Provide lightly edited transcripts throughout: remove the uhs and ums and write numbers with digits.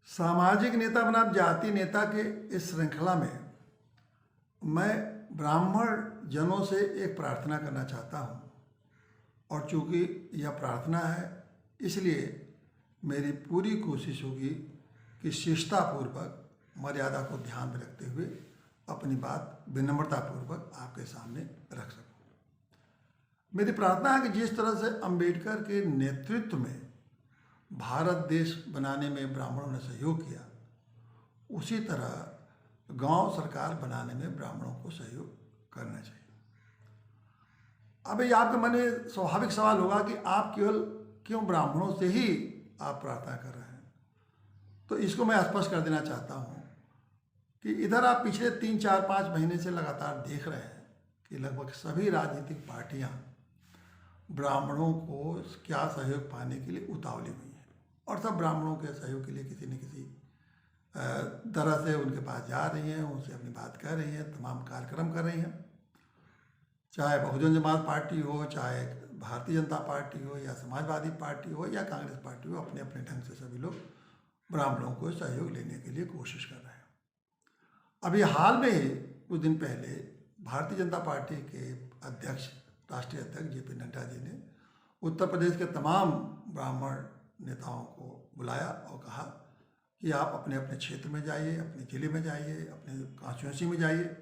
सामाजिक नेता बनाम जाति नेता के इस श्रृंखला में मैं ब्राह्मण जनों से एक प्रार्थना करना चाहता हूँ। और चूँकि यह प्रार्थना है, इसलिए मेरी पूरी कोशिश होगी कि शिष्टापूर्वक मर्यादा को ध्यान में रखते हुए अपनी बात विनम्रतापूर्वक आपके सामने रख सकूँ। मेरी प्रार्थना है कि जिस तरह से अंबेडकर के नेतृत्व में भारत देश बनाने में ब्राह्मणों ने सहयोग किया, उसी तरह गांव सरकार बनाने में ब्राह्मणों को सहयोग करना चाहिए। अब ये आपके मन में स्वाभाविक सवाल होगा कि आप केवल क्यों ब्राह्मणों से ही आप प्रार्थना कर रहे हैं। तो इसको मैं स्पष्ट कर देना चाहता हूँ कि इधर आप पिछले 3, 4, 5 महीने से लगातार देख रहे हैं कि लगभग सभी राजनीतिक पार्टियाँ ब्राह्मणों को क्या सहयोग पाने के लिए उतावली हुई हैं, और सब ब्राह्मणों के सहयोग के लिए किसी न किसी तरह से उनके पास जा रही हैं, उनसे अपनी बात कह रही हैं, तमाम कार्यक्रम कर रही हैं। चाहे बहुजन समाज पार्टी हो, चाहे भारतीय जनता पार्टी हो, या समाजवादी पार्टी हो, या कांग्रेस पार्टी हो, अपने अपने ढंग से सभी लोग ब्राह्मणों को सहयोग लेने के लिए कोशिश कर रहे हैं। अभी हाल में ही कुछ दिन पहले भारतीय जनता पार्टी के अध्यक्ष, राष्ट्रीय अध्यक्ष जेपी नड्डा जी ने उत्तर प्रदेश के तमाम ब्राह्मण नेताओं को बुलाया और कहा कि आप अपने अपने क्षेत्र में जाइए, अपने जिले में जाइए, अपने कॉन्स्टिट्यूंसी में जाइए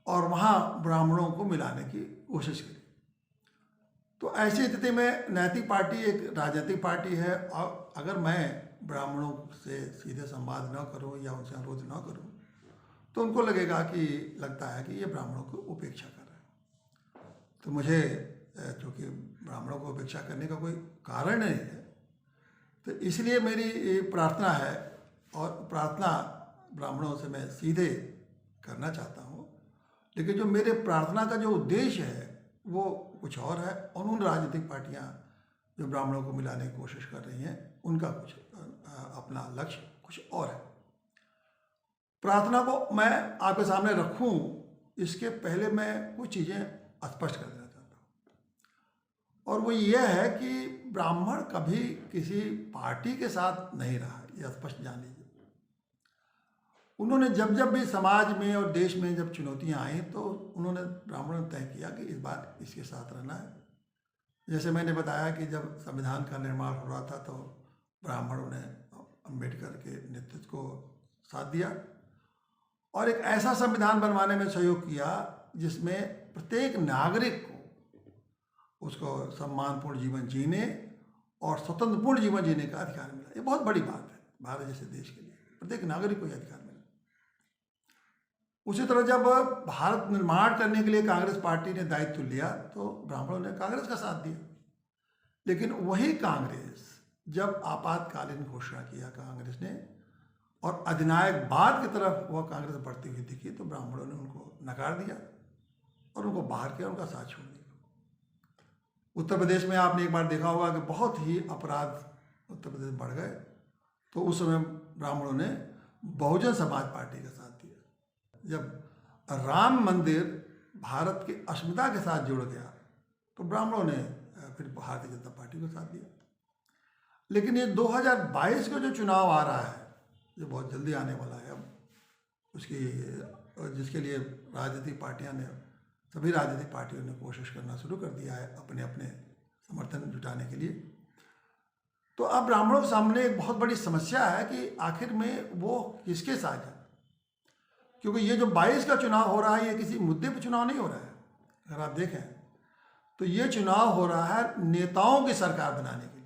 और वहाँ ब्राह्मणों को मिलाने की कोशिश करिए। तो ऐसी स्थिति में नैतिक पार्टी एक राजनीतिक पार्टी है, और अगर मैं ब्राह्मणों से सीधे संवाद न करूँ या उनसे अनुरोध न करूँ तो उनको लगता है कि ये ब्राह्मणों को उपेक्षा कर रहे हैं। तो मुझे चूँकि ब्राह्मणों को उपेक्षा करने का कोई कारण नहीं है, तो इसलिए मेरी प्रार्थना है, और प्रार्थना ब्राह्मणों से मैं सीधे करना चाहता हूँ। लेकिन जो मेरे प्रार्थना का जो उद्देश्य है वो कुछ और है, और उन राजनीतिक पार्टियाँ जो ब्राह्मणों को मिलाने की कोशिश कर रही हैं उनका कुछ अपना लक्ष्य कुछ और है। प्रार्थना को मैं आपके सामने रखूं, इसके पहले मैं कुछ चीज़ें स्पष्ट कर देना चाहता हूं, और वो ये है कि ब्राह्मण कभी किसी पार्टी के साथ नहीं रहा, ये स्पष्ट जान लीजिए। उन्होंने जब जब भी समाज में और देश में जब चुनौतियां आई तो उन्होंने ब्राह्मणों ने तय किया कि इस बार इसके साथ रहना है। जैसे मैंने बताया कि जब संविधान का निर्माण हो रहा था तो ब्राह्मणों ने अंबेडकर के नेतृत्व को साथ दिया और एक ऐसा संविधान बनवाने में सहयोग किया जिसमें प्रत्येक नागरिक को उसको सम्मानपूर्ण जीवन जीने और स्वतंत्रपूर्ण जीवन जीने का अधिकार मिला। ये बहुत बड़ी बात है भारत जैसे देश के लिए, प्रत्येक नागरिक को यह अधिकार मिला। उसी तरह जब भारत निर्माण करने के लिए कांग्रेस पार्टी ने दायित्व लिया तो ब्राह्मणों ने कांग्रेस का साथ दिया। लेकिन वही कांग्रेस जब आपातकालीन घोषणा किया कांग्रेस ने और अधिनायकवाद की तरफ वह कांग्रेस बढ़ती हुई दिखी तो ब्राह्मणों ने उनको नकार दिया और उनको बाहर किया, उनका साथ छोड़ दिया। उत्तर प्रदेश में आपने एक बार देखा होगा कि बहुत ही अपराध उत्तर प्रदेश में बढ़ गए, तो उस समय ब्राह्मणों ने बहुजन समाज पार्टी का साथ दिया। जब राम मंदिर भारत की अस्मिता के साथ जुड़ गया तो ब्राह्मणों ने फिर भारतीय जनता पार्टी को साथ दिया। लेकिन ये 2022 का जो चुनाव आ रहा है, जो बहुत जल्दी आने वाला है, अब जिसके लिए राजनीतिक पार्टियां ने, सभी राजनीतिक पार्टियों ने कोशिश करना शुरू कर दिया है अपने अपने समर्थन जुटाने के लिए। तो अब ब्राह्मणों के सामने एक बहुत बड़ी समस्या है कि आखिर में वो किसके साथ जाए, क्योंकि ये जो 22 का चुनाव हो रहा है ये किसी मुद्दे पर चुनाव नहीं हो रहा है। अगर आप देखें तो ये चुनाव हो रहा है नेताओं की सरकार बनाने के लिए।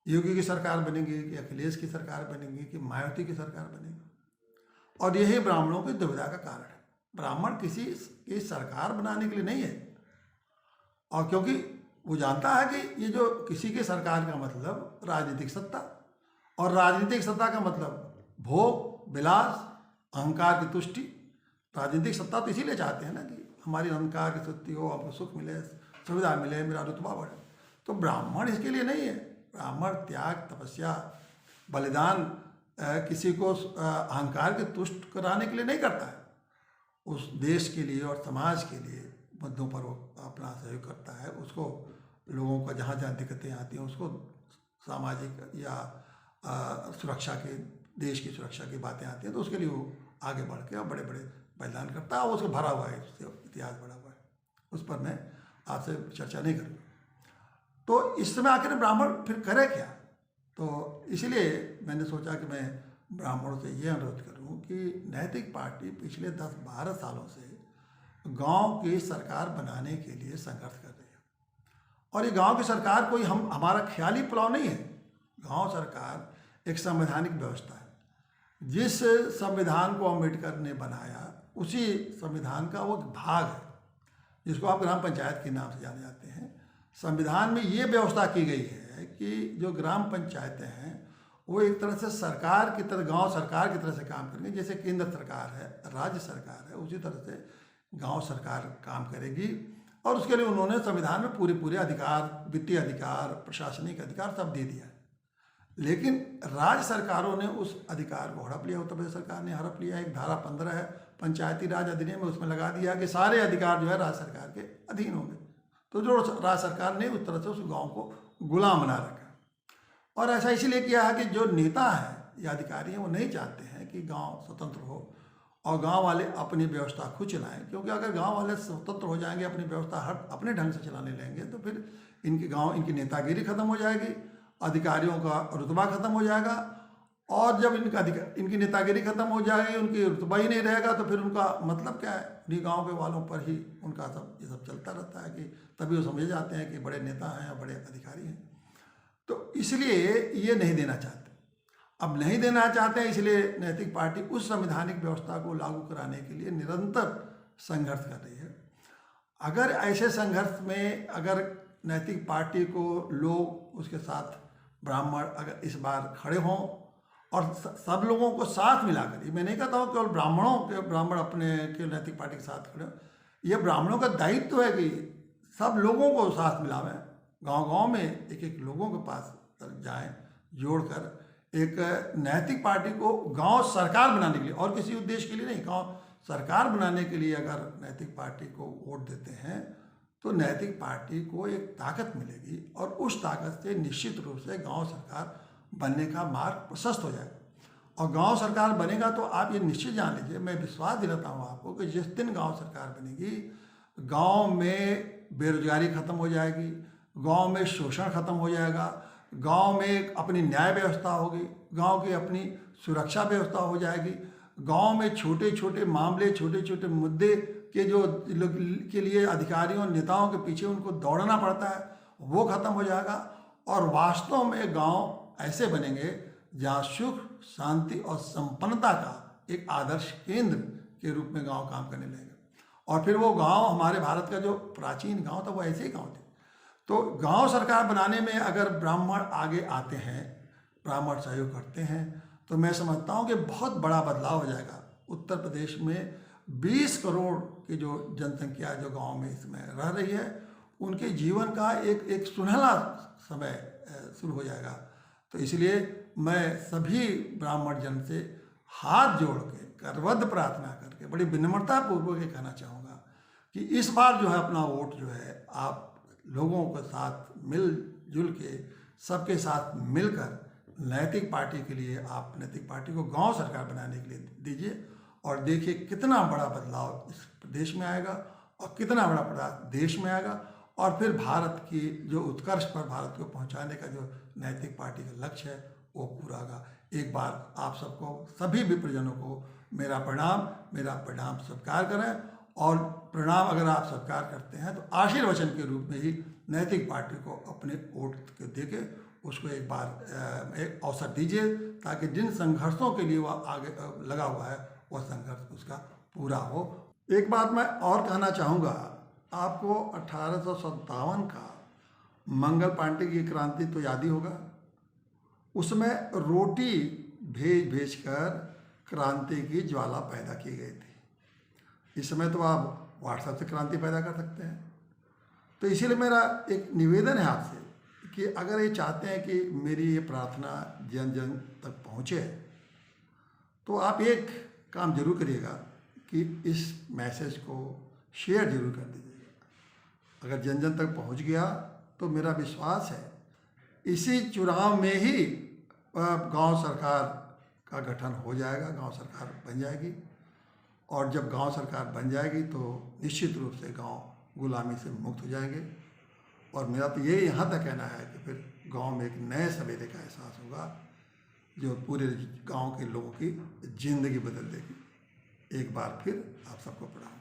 योगी की सरकार बनेगी कि अखिलेश की सरकार बनेगी कि मायावती की सरकार बनेगी, और यही ब्राह्मणों की दुविधा का कारण है। ब्राह्मण किसी की सरकार बनाने के लिए नहीं है, और क्योंकि वो जानता है कि ये जो किसी की सरकार का मतलब राजनीतिक सत्ता, और राजनीतिक सत्ता का मतलब भोग विलास अहंकार की तुष्टि। राजनीतिक सत्ता तो इसीलिए चाहते हैं ना कि हमारी अहंकार की तुष्टि हो, हमको सुख मिले, सुविधा मिले, मेरा रुतबा बढ़े। तो ब्राह्मण इसके लिए नहीं है। ब्राह्मण त्याग, तपस्या, बलिदान किसी को अहंकार के तुष्ट कराने के लिए नहीं करता है, उस देश के लिए और समाज के लिए मुद्दों पर वो अपना सहयोग करता है। उसको लोगों का जहाँ जहाँ दिक्कतें आती हैं उसको सामाजिक या सुरक्षा के, देश की सुरक्षा की बातें आती हैं तो उसके लिए वो आगे बढ़ के और बड़े बड़े बलिदान करता है और उसको भरा हुआ है, उससे इतिहास भरा हुआ है, उस पर मैं आपसे चर्चा नहीं करूँगा। तो इस समय आकर ब्राह्मण फिर करे क्या? तो इसीलिए मैंने सोचा कि मैं ब्राह्मणों से ये अनुरोध करूं कि नैतिक पार्टी पिछले 10-12 सालों से गांव की सरकार बनाने के लिए संघर्ष कर रही है। और ये गांव की सरकार कोई हमारा ख्याली पुलाव नहीं है। गांव सरकार एक संवैधानिक व्यवस्था है। जिस संविधान को अम्बेडकर ने बनाया उसी संविधान का वो भाग है, जिसको आप ग्राम पंचायत के नाम से जाने जाते हैं। संविधान में ये व्यवस्था की गई है कि जो ग्राम पंचायतें हैं वो एक तरह से सरकार की तरह, गांव सरकार की तरह से काम करेंगे। जैसे केंद्र सरकार है, राज्य सरकार है, उसी तरह से गांव सरकार काम करेगी। और उसके लिए उन्होंने संविधान में पूरे अधिकार, वित्तीय अधिकार, प्रशासनिक अधिकार सब दे दिया है। लेकिन राज्य सरकारों ने उस अधिकार को हड़प लिया। उत्तर प्रदेश सरकार ने हड़प लिया। एक धारा 15 है पंचायती राज अधिनियम में, उसमें लगा दिया कि सारे अधिकार जो है राज्य सरकार के अधीन होंगे। तो जो राज्य सरकार ने उस तरह से उस गांव को गुलाम बना रखा। और ऐसा इसीलिए किया है कि जो नेता हैं या अधिकारी हैं वो नहीं चाहते हैं कि गांव स्वतंत्र हो और गांव वाले अपनी व्यवस्था खुद चलाएं। क्योंकि अगर गांव वाले स्वतंत्र हो जाएंगे, अपनी व्यवस्था हर अपने ढंग से चलाने लगेंगे, तो फिर इनकी नेतागिरी खत्म हो जाएगी, अधिकारियों का रुतबा खत्म हो जाएगा। और जब इनकी नेतागिरी खत्म हो जाएगी, उनकी रुतबा ही नहीं रहेगा, तो फिर उनका मतलब क्या है? उन्हीं गाँव के वालों पर ही उनका ये सब चलता रहता है कि तभी वो समझे जाते हैं कि बड़े नेता हैं या बड़े अधिकारी हैं। तो इसलिए ये नहीं देना चाहते। अब नहीं देना चाहते हैं, इसलिए नैतिक पार्टी उस संवैधानिक व्यवस्था को लागू कराने के लिए निरंतर संघर्ष कर रही है। अगर ऐसे संघर्ष में अगर नैतिक पार्टी को लोग उसके साथ ब्राह्मण अगर इस बार खड़े हों और सब लोगों को साथ मिलाकर, ये मैं नहीं कहता हूँ केवल ब्राह्मण अपने के नैतिक पार्टी के साथ खड़े हों, ये ब्राह्मणों का दायित्व है कि सब लोगों को साथ मिलावें, गांव-गांव में एक लोगों के पास जाएं, जोड़कर एक नैतिक पार्टी को गांव सरकार बनाने के लिए, और किसी उद्देश्य के लिए नहीं, गांव सरकार बनाने के लिए अगर नैतिक पार्टी को वोट देते हैं तो नैतिक पार्टी को एक ताकत मिलेगी और उस ताकत से निश्चित रूप से गांव सरकार बनने का मार्ग प्रशस्त हो जाएगा। और गांव सरकार बनेगा तो आप ये निश्चित जान लीजिए, मैं विश्वास दिलाता हूँ आपको कि जिस दिन गांव सरकार बनेगी, गांव में बेरोजगारी खत्म हो जाएगी, गांव में शोषण खत्म हो जाएगा, गांव में अपनी न्याय व्यवस्था होगी, गांव की अपनी सुरक्षा व्यवस्था हो जाएगी, गांव में छोटे छोटे मामले, छोटे छोटे मुद्दे के जो के लिए अधिकारियों नेताओं के पीछे उनको दौड़ना पड़ता है वो खत्म हो जाएगा। और वास्तव में गांव ऐसे बनेंगे जहाँ सुख, शांति और संपन्नता का एक आदर्श केंद्र के रूप में गांव काम करने लगेगा। और फिर वो गांव, हमारे भारत का जो प्राचीन गांव था वो ऐसे ही गांव थे। तो गांव सरकार बनाने में अगर ब्राह्मण आगे आते हैं, ब्राह्मण सहयोग करते हैं, तो मैं समझता हूँ कि बहुत बड़ा बदलाव हो जाएगा। उत्तर प्रदेश में 20 करोड़ की जो जनसंख्या जो गांव में इसमें रह रही है, उनके जीवन का एक सुनहला समय शुरू हो जाएगा। तो इसलिए मैं सभी ब्राह्मण जन से हाथ जोड़ के करबद्ध प्रार्थना करके बड़ी विनम्रता पूर्वक ये कहना चाहूँगा कि इस बार जो है अपना वोट जो है आप लोगों के साथ मिलजुल के, सबके साथ मिलकर नैतिक पार्टी के लिए, आप नैतिक पार्टी को गांव सरकार बनाने के लिए दीजिए। और देखिए कितना बड़ा बदलाव इस प्रदेश में आएगा और कितना बड़ा बदलाव देश में आएगा। और फिर भारत की जो उत्कर्ष पर भारत को पहुंचाने का जो नैतिक पार्टी का लक्ष्य है वो पूरा होगा। एक बार आप सबको, सभी विप्रजनों को मेरा प्रणाम स्वीकार करें। और प्रणाम अगर आप स्वीकार करते हैं तो आशीर्वचन के रूप में ही नैतिक पार्टी को अपने वोट के देके उसको एक बार एक अवसर दीजिए, ताकि जिन संघर्षों के लिए वह आगे लगा हुआ है वह संघर्ष उसका पूरा हो। एक बात मैं और कहना चाहूँगा आपको, 1857 का मंगल पांडे की क्रांति तो याद ही होगा। उसमें रोटी भेज कर क्रांति की ज्वाला पैदा की गई थी। इस समय तो आप व्हाट्सएप से क्रांति पैदा कर सकते हैं। तो इसीलिए मेरा एक निवेदन है आपसे कि अगर ये चाहते हैं कि मेरी ये प्रार्थना जन जन तक पहुँचे, तो आप एक काम जरूर करिएगा कि इस मैसेज को शेयर जरूर कर दीजिएगा। अगर जन जन तक पहुँच गया तो मेरा विश्वास है इसी चुनाव में ही गांव सरकार का गठन हो जाएगा, गांव सरकार बन जाएगी। और जब गांव सरकार बन जाएगी तो निश्चित रूप से गांव गुलामी से मुक्त हो जाएंगे। और मेरा तो ये यहाँ तक कहना है कि फिर गांव में एक नए सवेरे का एहसास होगा जो पूरे गांव के लोगों की ज़िंदगी बदल देगी। एक बार फिर आप सबको प्रणाम।